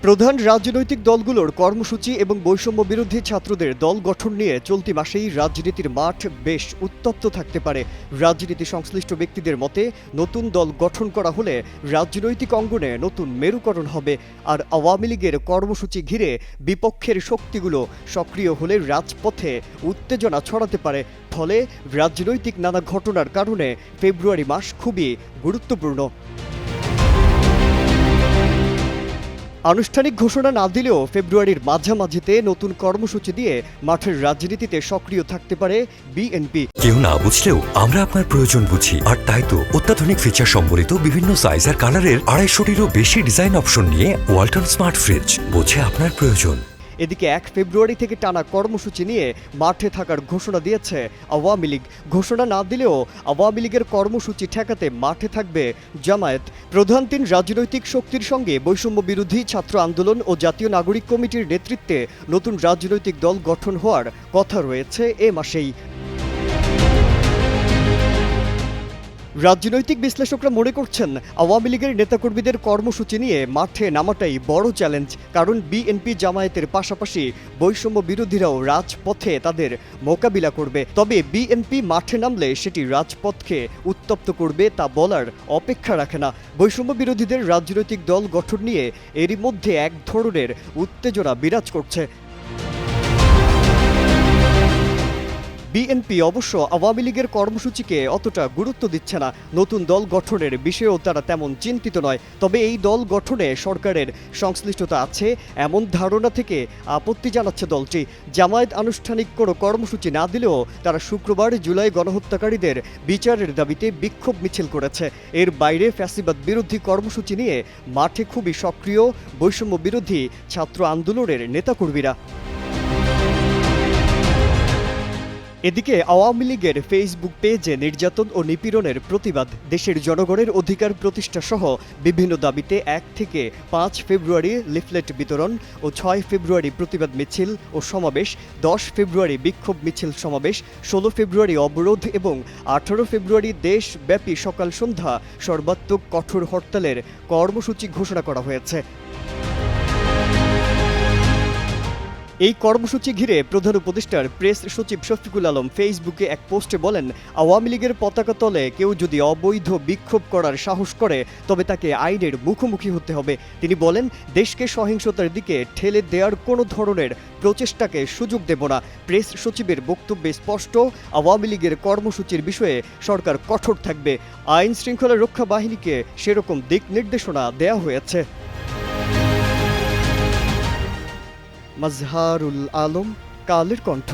প্রধান রাজনৈতিক দলগুলোর কর্মসূচি এবং বৈষম্য বিরোধী ছাত্রদের দল গঠন নিয়ে চলতি মাসেই রাজনীতির মাঠ বেশ উত্তপ্ত থাকতে পারে। রাজনীতি সংশ্লিষ্ট ব্যক্তিদের মতে নতুন দল গঠন করা হলে রাজনৈতিক অঙ্গনে নতুন মেরুকরণ হবে, আর আওয়ামী লীগের কর্মসূচি ঘিরে বিপক্ষের শক্তিগুলো সক্রিয় হলে রাজপথে উত্তেজনা ছড়াতে পারে। ফলে রাজনৈতিক নানা ঘটনার কারণে ফেব্রুয়ারি মাস খুবই গুরুত্বপূর্ণ। আনুষ্ঠানিক ঘোষণা না দিলেও ফেব্রুয়ারির মাঝামাঝিতে নতুন কর্মসূচি দিয়ে মাঠের রাজনীতিতে সক্রিয় থাকতে পারে বিএনপি। কেউ না বুঝলেও আমরা আপনার প্রয়োজন বুঝি, আর তাই তো অত্যাধুনিক ফিচার সম্বলিত বিভিন্ন সাইজ আর কালারের 250-টিরও বেশি ডিজাইন অপশন নিয়ে ওয়ালটন স্মার্ট ফ্রিজ বোঝে আপনার প্রয়োজন। এদিকে 1 ফেব্রুয়ারি থেকে টানা কর্মসূচি নিয়ে মাঠে থাকার ঘোষণা দিয়েছে আওয়ামী লীগ। ঘোষণা না দিলেও আওয়ামী লীগের কর্মসূচি ঠেকাতে মাঠে থাকবে জামায়াত। প্রধান 3 রাজনৈতিক শক্তির সঙ্গে বৈষম্য বিরোধী ছাত্র আন্দোলন ও জাতীয় নাগরিক কমিটির নেতৃত্বে নতুন রাজনৈতিক দল গঠন হওয়ার কথা রয়েছে এ মাসেই। রাজনৈতিক বিশ্লেষকরা মনে করছেন আওয়ামী লীগের নেতাকর্মীদের কর্মসূচি নিয়ে মাঠে নামাটাই বড় চ্যালেঞ্জ, কারণ বিএনপি জামায়াতের পাশাপাশি বৈষম্য বিরোধীরাও রাজপথে তাদের মোকাবিলা করবে। তবে বিএনপি মাঠে নামলে সেটি রাজপথকে উত্তপ্ত করবে তা বলার অপেক্ষা রাখে না। বৈষম্য বিরোধীদের রাজনৈতিক দল গঠন নিয়ে এরই মধ্যে এক ধরনের উত্তেজনা বিরাজ করছে। বিএনপি অবশ্য আওয়ামী লীগের কর্মসূচিকে অতটা গুরুত্ব দিচ্ছে না। নতুন দল গঠনের বিষয়েও তারা তেমন চিন্তিত নয়। তবে এই দল গঠনে সরকারের সংশ্লিষ্টতা আছে এমন ধারণা থেকে আপত্তি জানাচ্ছে দলটি। জামায়াত আনুষ্ঠানিক কোনো কর্মসূচি না দিলেও তারা শুক্রবার জুলাই গণহত্যাকারীদের বিচারের দাবিতে বিক্ষোভ মিছিল করেছে। এর বাইরে ফ্যাসিবাদ বিরোধী কর্মসূচি নিয়ে মাঠে খুবই সক্রিয় বৈষম্য বিরোধী ছাত্র আন্দোলনের নেতাকর্মীরা। এদিকে আওয়ামী লীগের ফেসবুক পেজে নির্যাতন ও নিপীড়নের প্রতিবাদ, দেশের জনগণের অধিকার প্রতিষ্ঠা সহ বিভিন্ন দাবিতে 1 থেকে 5 ফেব্রুয়ারি লিফলেট বিতরণ ও 6 ফেব্রুয়ারি প্রতিবাদ মিছিল ও সমাবেশ, 10 ফেব্রুয়ারি বিক্ষোভ মিছিল সমাবেশ, 16 ফেব্রুয়ারি অবরোধ এবং 18 ফেব্রুয়ারি দেশব্যাপী সকাল সন্ধ্যা সর্বাত্মক কঠোর হরতালের কর্মসূচি ঘোষণা করা হয়েছে। এই কর্মসূচি ঘিরে প্রধান উপদেষ্টার প্রেস সচিব শফিকুল আলম ফেসবুকে এক পোস্টে বলেন, আওয়ামী লীগের পতাকা তলে কেউ যদি অবৈধ বিক্ষোভ করার সাহস করে তবে তাকে আইনের মুখোমুখি হতে হবে। তিনি বলেন, দেশকে সহিংসতার দিকে ঠেলে দেওয়ার কোনো ধরনের প্রচেষ্টাকে সুযোগ দেব না। প্রেস সচিবের বক্তব্যে স্পষ্ট, আওয়ামী লীগের কর্মসূচির বিষয়ে সরকার কঠোর থাকবে। আইন শৃঙ্খলা রক্ষা বাহিনীকে সেরকম দিক নির্দেশনা দেওয়া হয়েছে। মাজহারুল আলম, কালের কণ্ঠ।